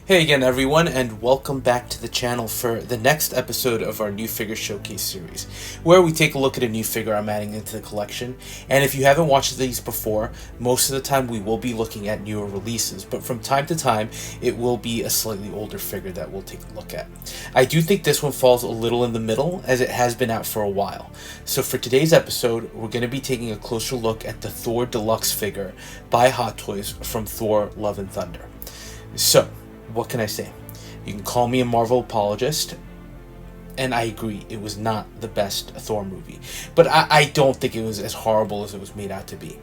Hey again everyone, and welcome back to the channel for the next episode of our new figure showcase series, where we take a look at a new figure I'm adding into the collection. And if you haven't watched these before, most of the time we will be looking at newer releases, but from time to time it will be a slightly older figure that we'll take a look at. I do think this one falls a little in the middle, as it has been out for a while. So for today's episode, we're going to be taking a closer look at the Thor Deluxe figure by Hot Toys from Thor Love and Thunder. So what can I say? You can call me a Marvel apologist, and I agree, it was not the best Thor movie. But I don't think it was as horrible as it was made out to be.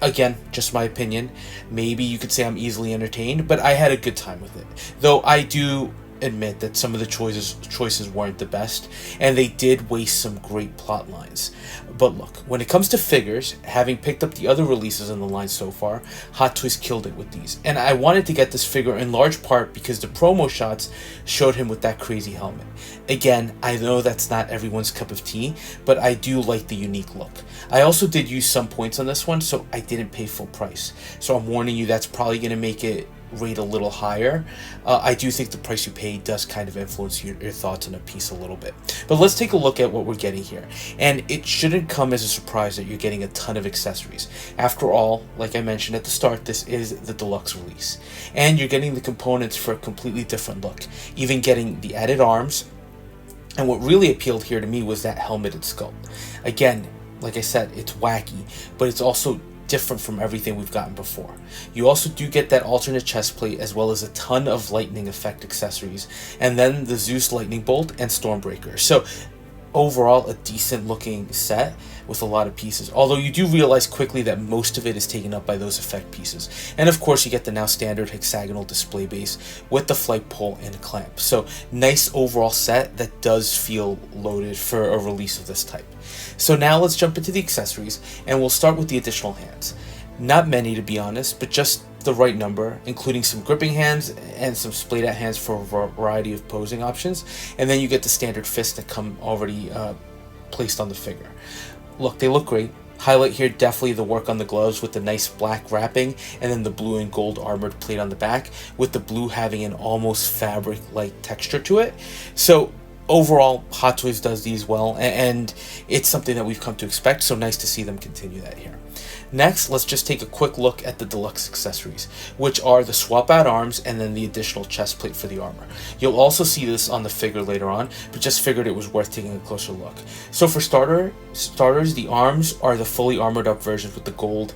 Again, just my opinion. Maybe you could say I'm easily entertained, but I had a good time with it. Though I do admit that some of the choices weren't the best, and they did waste some great plot lines. But look, when it comes to figures, having picked up the other releases in the line so far, Hot Toys killed it with these. And I wanted to get this figure in large part because the promo shots showed him with that crazy helmet. Again, I know that's not everyone's cup of tea, but I do like the unique look. I also did use some points on this one, so I didn't pay full price. So I'm warning you, that's probably going to make it rate a little higher. I do think the price you pay does kind of influence your thoughts on a piece a little bit. But let's take a look at what we're getting here. And it shouldn't come as a surprise that you're getting a ton of accessories. After all, like I mentioned at the start, this is the deluxe release. And you're getting the components for a completely different look. Even getting the added arms. And what really appealed here to me was that helmeted sculpt. Again, like I said, it's wacky, but it's also different from everything we've gotten before. You also do get that alternate chest plate, as well as a ton of lightning effect accessories, and then the Zeus lightning bolt and Stormbreaker. So overall, a decent looking set with a lot of pieces, although you do realize quickly that most of it is taken up by those effect pieces. And of course you get the now standard hexagonal display base with the flight pole and a clamp. So nice overall set that does feel loaded for a release of this type. So now let's jump into the accessories, and we'll start with the additional hands. Not many, to be honest, but just the right number, including some gripping hands and some splayed out hands for a variety of posing options. And then you get the standard fists that come already placed on the figure. Look, they look great. Highlight here definitely the work on the gloves with the nice black wrapping, and then the blue and gold armored plate on the back, with the blue having an almost fabric-like texture to it. So overall, Hot Toys does these well, and it's something that we've come to expect, so nice to see them continue that here. Next, let's just take a quick look at the deluxe accessories, which are the swap out arms and then the additional chest plate for the armor. You'll also see this on the figure later on, but just figured it was worth taking a closer look. So for starters, the arms are the fully armored up versions with the gold.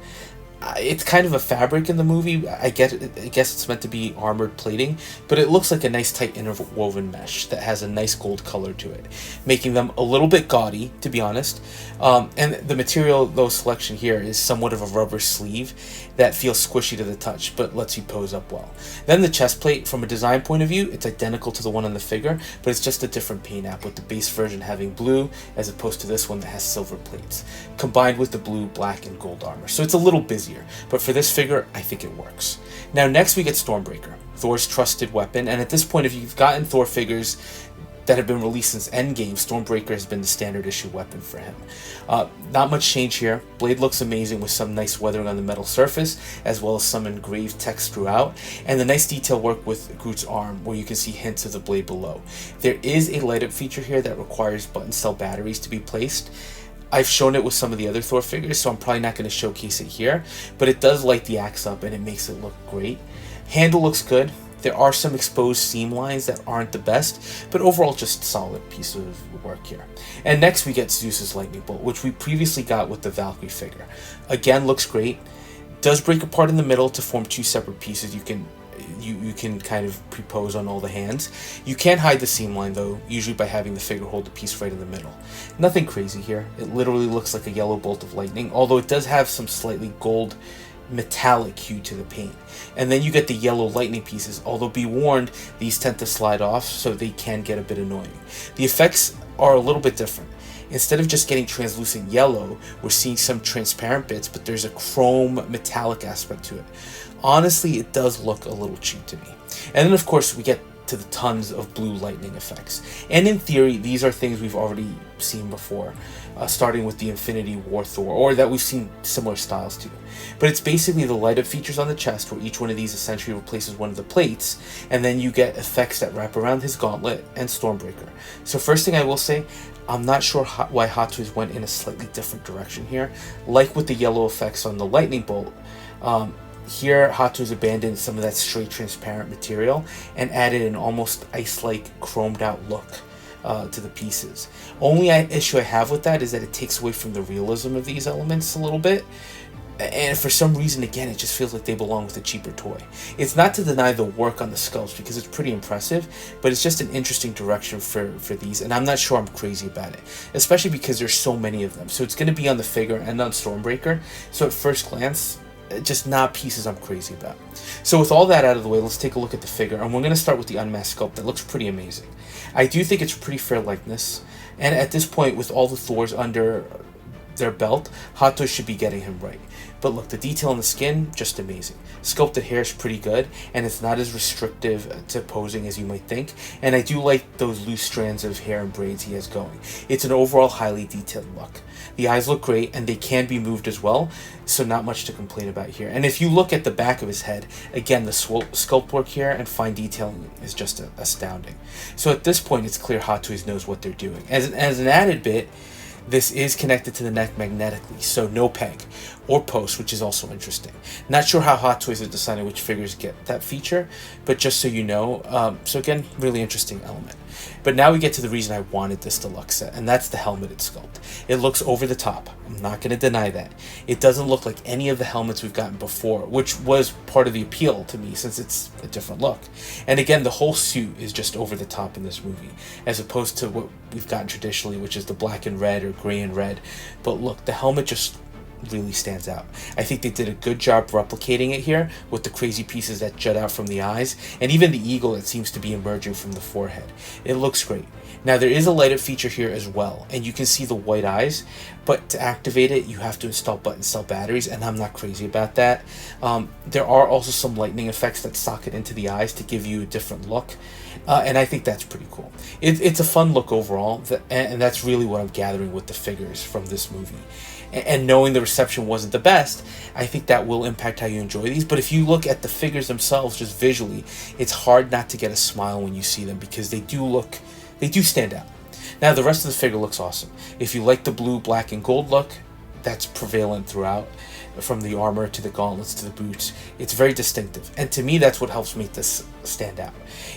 It's kind of a fabric in the movie. I guess it's meant to be armored plating, but it looks like a nice tight interwoven mesh that has a nice gold color to it, making them a little bit gaudy, to be honest. And the material, though, selection here is somewhat of a rubber sleeve that feels squishy to the touch, but lets you pose up well. Then the chest plate, from a design point of view, it's identical to the one on the figure, but it's just a different paint app, with the base version having blue as opposed to this one that has silver plates, combined with the blue, black, and gold armor. So it's a little busier. But for this figure, I think it works. Now next we get Stormbreaker, Thor's trusted weapon, and at this point, if you've gotten Thor figures that have been released since Endgame, Stormbreaker has been the standard issue weapon for him. Not much change here. Blade looks amazing with some nice weathering on the metal surface, as well as some engraved text throughout, and the nice detail work with Groot's arm, where you can see hints of the blade below. There is a light up feature here that requires button cell batteries to be placed. I've shown it with some of the other Thor figures, so I'm probably not going to showcase it here, but it does light the axe up and it makes it look great. Handle looks good. There are some exposed seam lines that aren't the best, but overall just solid piece of work here. And next we get Zeus's lightning bolt, which we previously got with the Valkyrie figure. Again, looks great. Does break apart in the middle to form two separate pieces. You can kind of pre-pose on all the hands. You can hide the seam line, though, usually by having the figure hold the piece right in the middle. Nothing crazy here. It literally looks like a yellow bolt of lightning, although it does have some slightly gold metallic hue to the paint. And then you get the yellow lightning pieces, although be warned, these tend to slide off, so they can get a bit annoying. The effects are a little bit different. Instead of just getting translucent yellow, we're seeing some transparent bits, but there's a chrome metallic aspect to it. Honestly, it does look a little cheap to me. And then of course we get to the tons of blue lightning effects. And in theory, these are things we've already seen before, starting with the Infinity War Thor, or that we've seen similar styles to. But it's basically the light up features on the chest, where each one of these essentially replaces one of the plates, and then you get effects that wrap around his gauntlet and Stormbreaker. So first thing I will say, I'm not sure why Hot Toys went in a slightly different direction here. Like with the yellow effects on the lightning bolt, here, Hot Toys abandoned some of that straight transparent material and added an almost ice-like chromed out look to the pieces. Only issue I have with that is that it takes away from the realism of these elements a little bit. And for some reason, again, it just feels like they belong with a cheaper toy. It's not to deny the work on the sculpts, because it's pretty impressive, but it's just an interesting direction for these, and I'm not sure I'm crazy about it, especially because there's so many of them. So it's going to be on the figure and on Stormbreaker, so at first glance, just not pieces I'm crazy about. So with all that out of the way, let's take a look at the figure, and we're going to start with the unmasked sculpt that looks pretty amazing. I do think it's a pretty fair likeness, and at this point, with all the Thors under their belt, Hot Toys should be getting him right. But look, the detail on the skin, just amazing. Sculpted hair is pretty good, and it's not as restrictive to posing as you might think, and I do like those loose strands of hair and braids he has going. It's an overall highly detailed look. The eyes look great, and they can be moved as well, so not much to complain about here. And if you look at the back of his head, again, the sculpt work here and fine detailing is just astounding. So at this point, it's clear Hot Toys knows what they're doing. As an added bit, this is connected to the neck magnetically, so no peg or post, which is also interesting. Not sure how Hot Toys have decided which figures get that feature, but just so you know, so again, really interesting element. But now we get to the reason I wanted this deluxe set, and that's the helmeted sculpt. It looks over the top. I'm not going to deny that. It doesn't look like any of the helmets we've gotten before, which was part of the appeal to me since it's a different look. And again, the whole suit is just over the top in this movie, as opposed to what we've gotten traditionally, which is the black and red or gray and red. But look, the helmet just really stands out. I think they did a good job replicating it here with the crazy pieces that jut out from the eyes and even the eagle that seems to be emerging from the forehead. It looks great. Now there is a light up feature here as well, and you can see the white eyes, but to activate it you have to install button cell batteries, and I'm not crazy about that. There are also some lightning effects that socket into the eyes to give you a different look, and I think that's pretty cool. It's a fun look overall, and that's really what I'm gathering with the figures from this movie. And knowing the reception wasn't the best, I think that will impact how you enjoy these. But if you look at the figures themselves just visually, it's hard not to get a smile when you see them, because they do stand out. Now the rest of the figure looks awesome. If you like the blue, black, and gold look, that's prevalent throughout, from the armor to the gauntlets to the boots. It's very distinctive, and to me that's what helps make this stand out.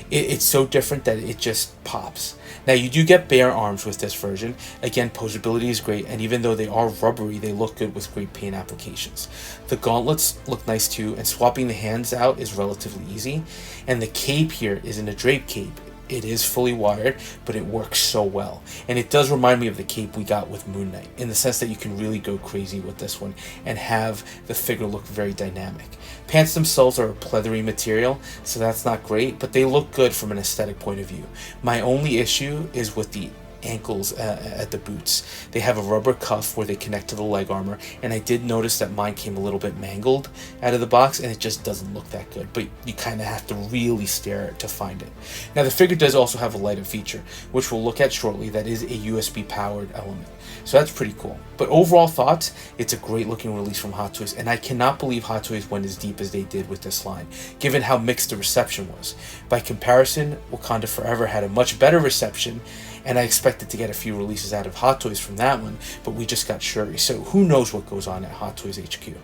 It's so different that it just pops. Now you do get bare arms with this version. Again, posability is great, and even though they are rubbery, they look good with great paint applications. The gauntlets look nice too, and swapping the hands out is relatively easy. And the cape here isn't a drape cape. It is fully wired, but it works so well. And it does remind me of the cape we got with Moon Knight, in the sense that you can really go crazy with this one and have the figure look very dynamic. Pants themselves are a pleathery material, so that's not great, but they look good from an aesthetic point of view. My only issue is with the ankles at the boots. They have a rubber cuff where they connect to the leg armor, and I did notice that mine came a little bit mangled out of the box, and it just doesn't look that good, but you kind of have to really stare to find it. Now the figure does also have a light up feature, which we'll look at shortly, that is a USB powered element, so that's pretty cool. But overall thoughts, it's a great looking release from Hot Toys, and I cannot believe Hot Toys went as deep as they did with this line, given how mixed the reception was. By comparison, Wakanda Forever had a much better reception, and I expected to get a few releases out of Hot Toys from that one, but we just got Shuri, so who knows what goes on at Hot Toys HQ.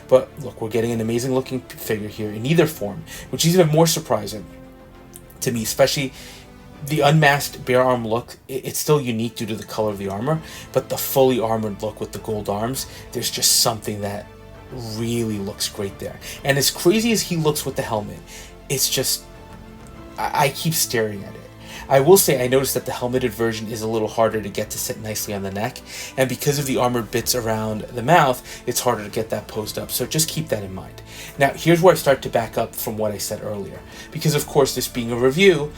But look, we're getting an amazing looking figure here in either form, which is even more surprising to me, especially the unmasked bare arm look. It's still unique due to the color of the armor, but the fully armored look with the gold arms, there's just something that really looks great there. And as crazy as he looks with the helmet, it's just, I keep staring at it. I will say I noticed that the helmeted version is a little harder to get to sit nicely on the neck, and because of the armored bits around the mouth, it's harder to get that posed up, so just keep that in mind. Now here's where I start to back up from what I said earlier, because of course, this being a review,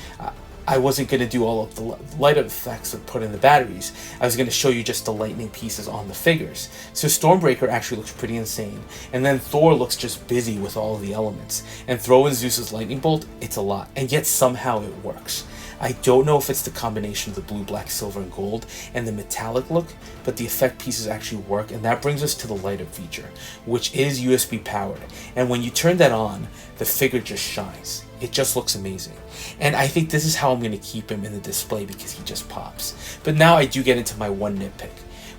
I wasn't going to do all of the light effects and put in the batteries. I was going to show you just the lightning pieces on the figures. So Stormbreaker actually looks pretty insane. And then Thor looks just busy with all of the elements. And throw in Zeus's lightning bolt, it's a lot. And yet somehow it works. I don't know if it's the combination of the blue, black, silver, and gold and the metallic look, but the effect pieces actually work, and that brings us to the light up feature, which is USB powered. And when you turn that on, the figure just shines. It just looks amazing. And I think this is how I'm going to keep him in the display, because he just pops. But now I do get into my one nitpick.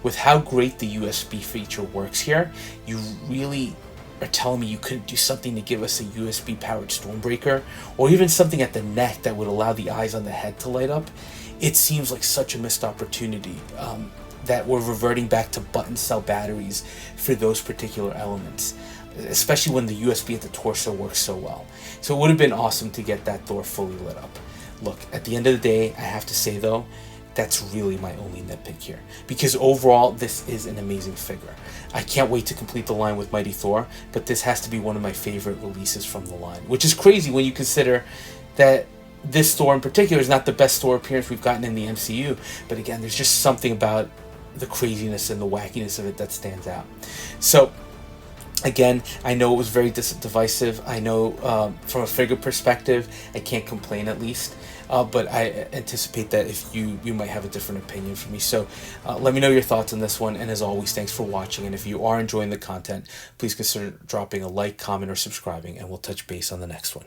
With how great the USB feature works here, you really are telling me you couldn't do something to give us a USB powered Stormbreaker, or even something at the neck that would allow the eyes on the head to light up. It seems like such a missed opportunity, that we're reverting back to button cell batteries for those particular elements, especially when the USB at the torso works so well. So it would have been awesome to get that Thor fully lit up. Look, at the end of the day, I have to say though, that's really my only nitpick here, because overall this is an amazing figure. I can't wait to complete the line with Mighty Thor, but this has to be one of my favorite releases from the line, which is crazy when you consider that this Thor in particular is not the best Thor appearance we've gotten in the MCU, but again, there's just something about the craziness and the wackiness of it that stands out. So again, I know it was very divisive. I know from a figure perspective, I can't complain at least. But I anticipate that if you might have a different opinion from me. So let me know your thoughts on this one. And as always, thanks for watching. And if you are enjoying the content, please consider dropping a like, comment, or subscribing. And we'll touch base on the next one.